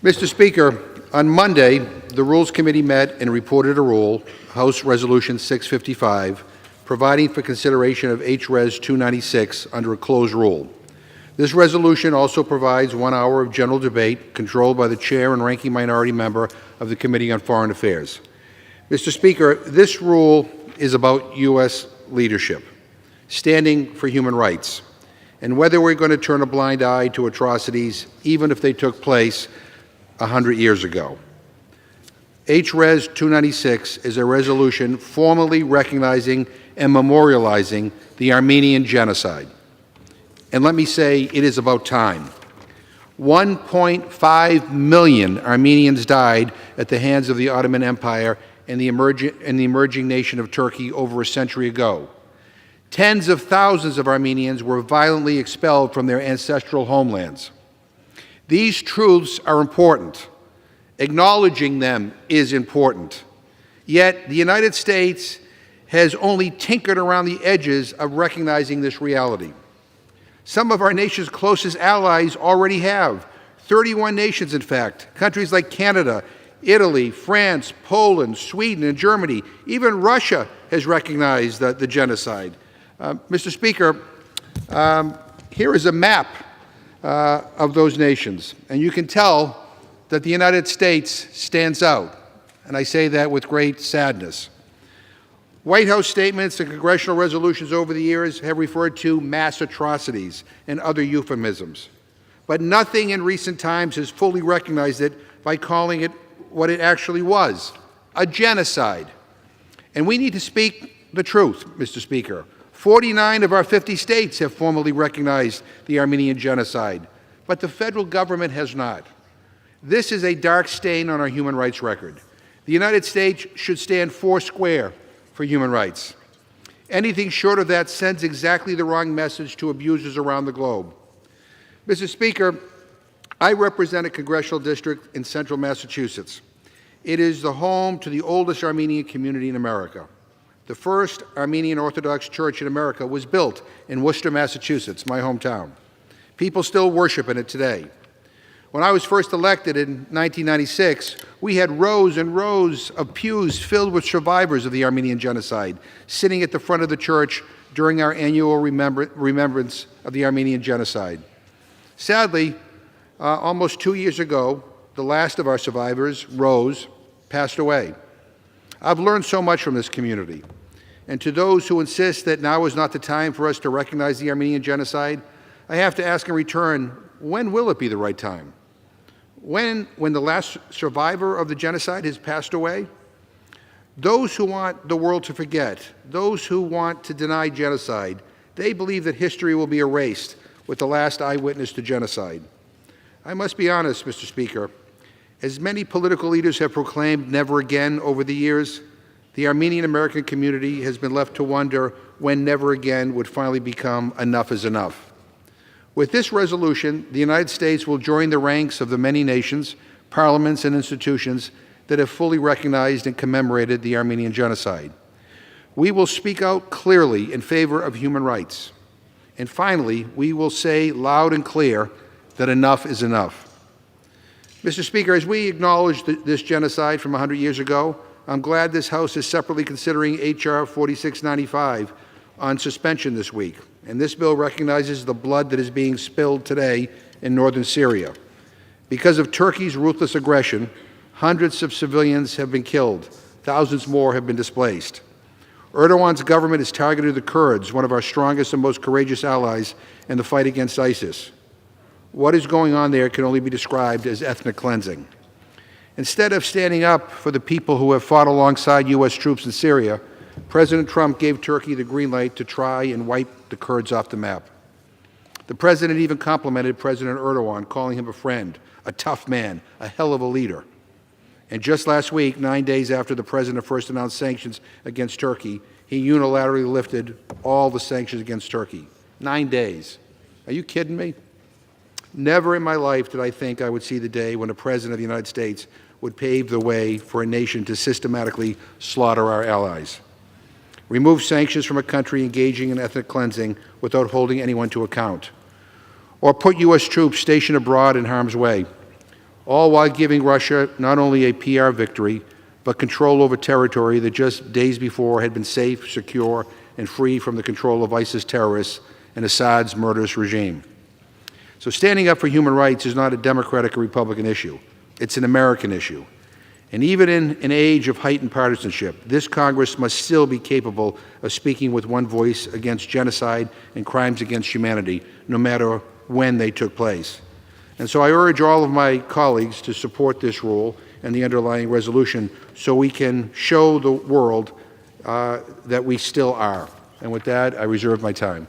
Mr. Speaker, on Monday, the Rules Committee met and reported a rule, House Resolution 655, providing for consideration of H.Res. 296 under a closed rule. This resolution also provides 1 hour of general debate controlled by the Chair and Ranking Minority Member of the Committee on Foreign Affairs. Mr. Speaker, this rule is about U.S. leadership, standing for human rights, and whether we're going to turn a blind eye to atrocities, even if they took place 100 years ago. H.Res. 296 is a resolution formally recognizing and memorializing the Armenian genocide. And let me say, it is about time. 1.5 million Armenians died at the hands of the Ottoman Empire and the emerging nation of Turkey over a century ago. Tens of thousands of Armenians were violently expelled from their ancestral homelands. These truths are important. Acknowledging them is important. Yet the United States has only tinkered around the edges of recognizing this reality. Some of our nation's closest allies already have. 31 nations, in fact. Countries like Canada, Italy, France, Poland, Sweden, and Germany. Even Russia has recognized the genocide. Mr. Speaker, here is a map of those nations, and you can tell that the United States stands out, and I say that with great sadness. White House statements and congressional resolutions over the years have referred to mass atrocities and other euphemisms, but nothing in recent times has fully recognized it by calling it what it actually was, a genocide. And we need to speak the truth, Mr. Speaker. 49 of our 50 states have formally recognized the Armenian genocide, but the federal government has not. This is a dark stain on our human rights record. The United States should stand foursquare for human rights. Anything short of that sends exactly the wrong message to abusers around the globe. Mr. Speaker, I represent a congressional district in central Massachusetts. It is the home to the oldest Armenian community in America. The first Armenian Orthodox church in America was built in Worcester, Massachusetts, my hometown. People still worship in it today. When I was first elected in 1996, we had rows and rows of pews filled with survivors of the Armenian genocide sitting at the front of the church during our annual remembrance of the Armenian genocide. Sadly, almost 2 years ago, the last of our survivors, Rose, passed away. I've learned so much from this community. And to those who insist that now is not the time for us to recognize the Armenian genocide, I have to ask in return, when will it be the right time? When the last survivor of the genocide has passed away? Those who want the world to forget, those who want to deny genocide, they believe that history will be erased with the last eyewitness to genocide. I must be honest, Mr. Speaker, as many political leaders have proclaimed never again over the years, the Armenian American community has been left to wonder when never again would finally become enough is enough. With this resolution, the United States will join the ranks of the many nations, parliaments, and institutions that have fully recognized and commemorated the Armenian genocide. We will speak out clearly in favor of human rights. And finally, we will say loud and clear that enough is enough. Mr. Speaker, as we acknowledge this genocide from 100 years ago, I'm glad this House is separately considering H.R. 4695 on suspension this week. And this bill recognizes the blood that is being spilled today in northern Syria. Because of Turkey's ruthless aggression, hundreds of civilians have been killed. Thousands more have been displaced. Erdogan's government has targeted the Kurds, one of our strongest and most courageous allies in the fight against ISIS. What is going on there can only be described as ethnic cleansing. Instead of standing up for the people who have fought alongside U.S. troops in Syria, President Trump gave Turkey the green light to try and wipe the Kurds off the map. The President even complimented President Erdogan, calling him a friend, a tough man, a hell of a leader. And just last week, 9 days after the President first announced sanctions against Turkey, he unilaterally lifted all the sanctions against Turkey. 9 days. Are you kidding me? Never in my life did I think I would see the day when a President of the United States would pave the way for a nation to systematically slaughter our allies. Remove sanctions from a country engaging in ethnic cleansing without holding anyone to account. Or put U.S. troops stationed abroad in harm's way. all while giving Russia not only a PR victory, but control over territory that just days before had been safe, secure, and free from the control of ISIS terrorists and Assad's murderous regime. So standing up for human rights is not a Democratic or Republican issue. It's an American issue. And even in an age of heightened partisanship, this Congress must still be capable of speaking with one voice against genocide and crimes against humanity, no matter when they took place. And so I urge all of my colleagues to support this rule and the underlying resolution so we can show the world that we still are. And with that, I reserve my time.